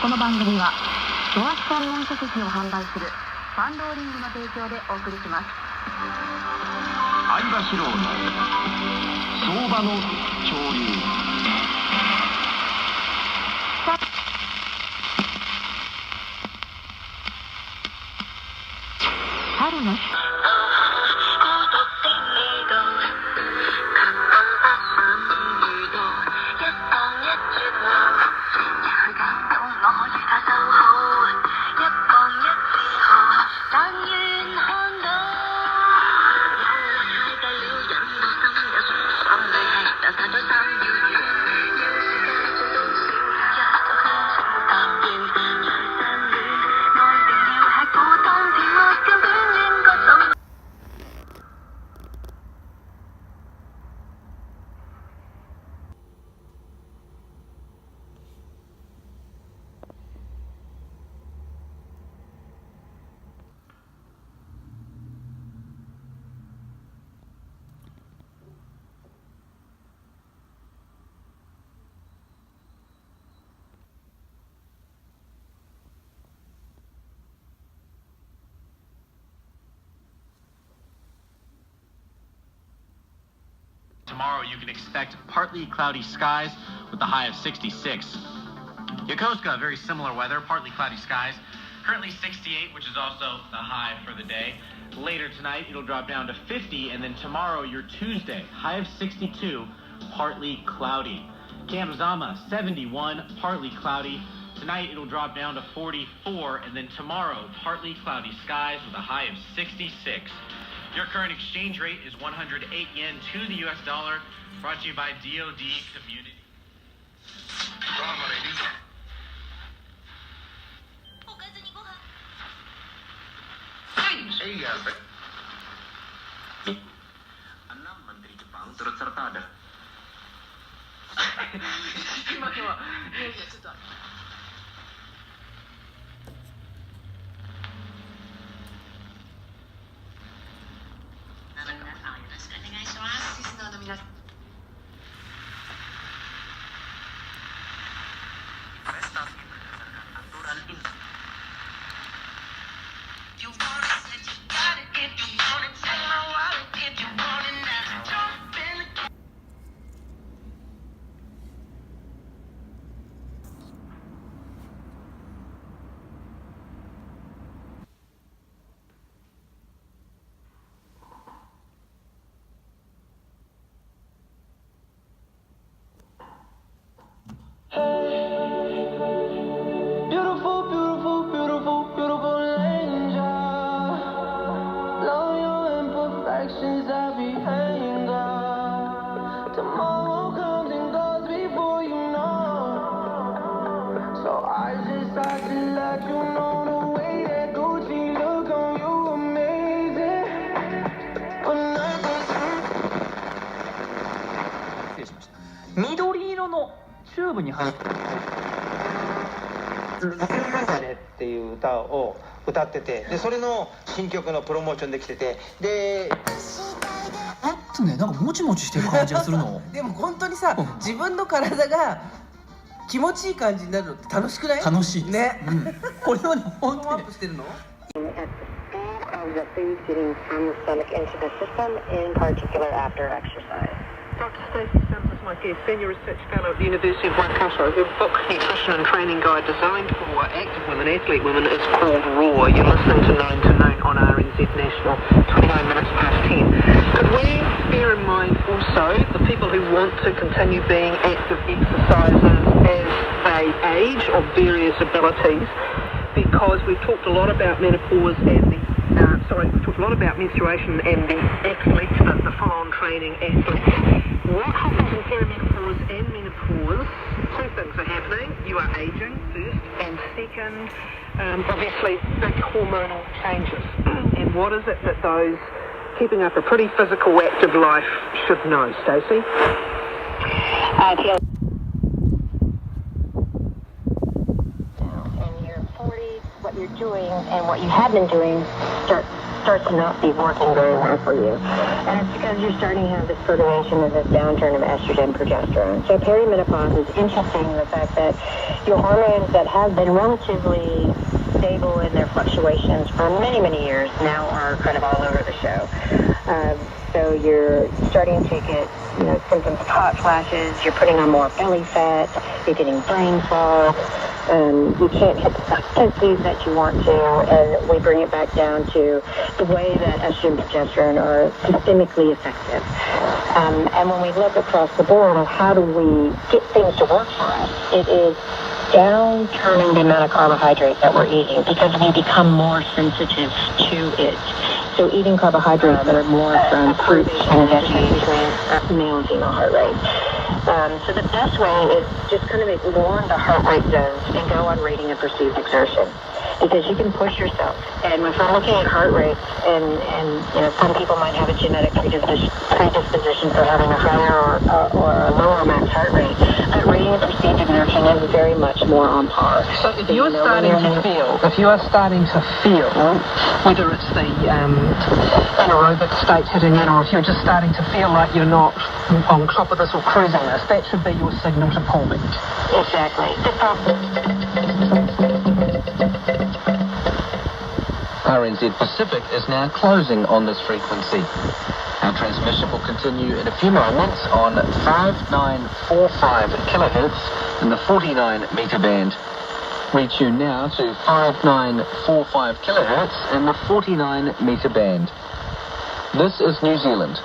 この番組はドアスカル音書籍を販売するファンローリングの提供でお送りします。相場志郎の相場の潮流。春のTomorrow you can expect partly cloudy skies with a high of 66. Yokosuka, very similar weather, partly cloudy skies. Currently 68, which is also the high for the day. Later tonight, it'll drop down to 50, and then tomorrow, your Tuesday, high of 62, partly cloudy. Kamizama, 71, partly cloudy. Tonight, it'll drop down to 44, and then tomorrow, partly cloudy skies with a high of 66. Your current exchange rate is 108 yen to the US dollar, brought to you by DoD Community. Enam Menteri Jepang turut serta ada. Prestasi berdasarkan aturan ini. Beautiful, beautiful, beautiful, beautiful angel. Love your imperfections that be anger. Tomorrow comes and goes before you know. So I just have to let you know the way that Gucci look on you amazing. But nothing. 失礼しました。緑色のチューブに入ってる「夏の中で」っていう歌を歌ってて、でそれの新曲のプロモーションできてて、でなんかもちもちしてる感じがするのでも本当にさ、自分の体が気持ちいい感じになるのって楽しくない？楽しいですね、これはね本当にアップしてるのof the food getting from the stomach into the system, in particular after exercise. Dr. Stacey Sims is my guest, Senior Research Fellow at the University of Waikato. Her book, Nutrition and Training Guide Designed for Active Women, Athlete Women, is called RAW. You're listening to 9 to Noon on RNZ National, 29 minutes past 10. Could we bear in mind also the people who want to continue being active exercisers as they age of various abilities? Because we've talked a lot about menopause and the we've talked a lot about menstruation and the athletes, the full-on training athletes. What happens in perimenopause and menopause? Two things are happening. You are aging first, and second, obviously, big hormonal changes. And what is it that those keeping up a pretty physical, active life should know, Stacey? In your 40s, what you're doing and what you have been doing start start to not be working very well for you. And it's because you're starting to have this perturbation of this downturn of estrogen progesterone. So perimenopause is interesting in the fact that your hormones that have been relatively stable in their fluctuations for many, many years now are kind of all over the show. So you're starting to get, symptoms of hot flashes, you're putting on more belly fat, you're getting brain fog, you can't hit the frequencies that you want to, and we bring it back down to the way that estrogen and progesterone are systemically effective. And when we look across the board of how do we get things to work for us, it is downturning the amount of carbohydrate that we're eating because we become more sensitive to it. So eating carbohydrates that are more from fruits and veggies male and female heart rate. So the best way is just kind of ignore the heart rate zones and go on rating of perceived exertion. Because you can push yourself. And if we're looking at heart rates, and some people might have a genetic predisposition for having a higher or a lower max heart rate, but rating of perceived exertion is very much more on par. So if you are starting to feel, whether it's the anaerobic state hitting in, or if you're just starting to feel like you're not on top of this or cruising this, that should be your signal to pull back. Exactly. RNZ Pacific is now closing on this frequency. Our transmission will continue in a few moments on 5945 kilohertz in the 49 meter band. Retune now to 5945 kilohertz in the 49 meter band. This is New Zealand.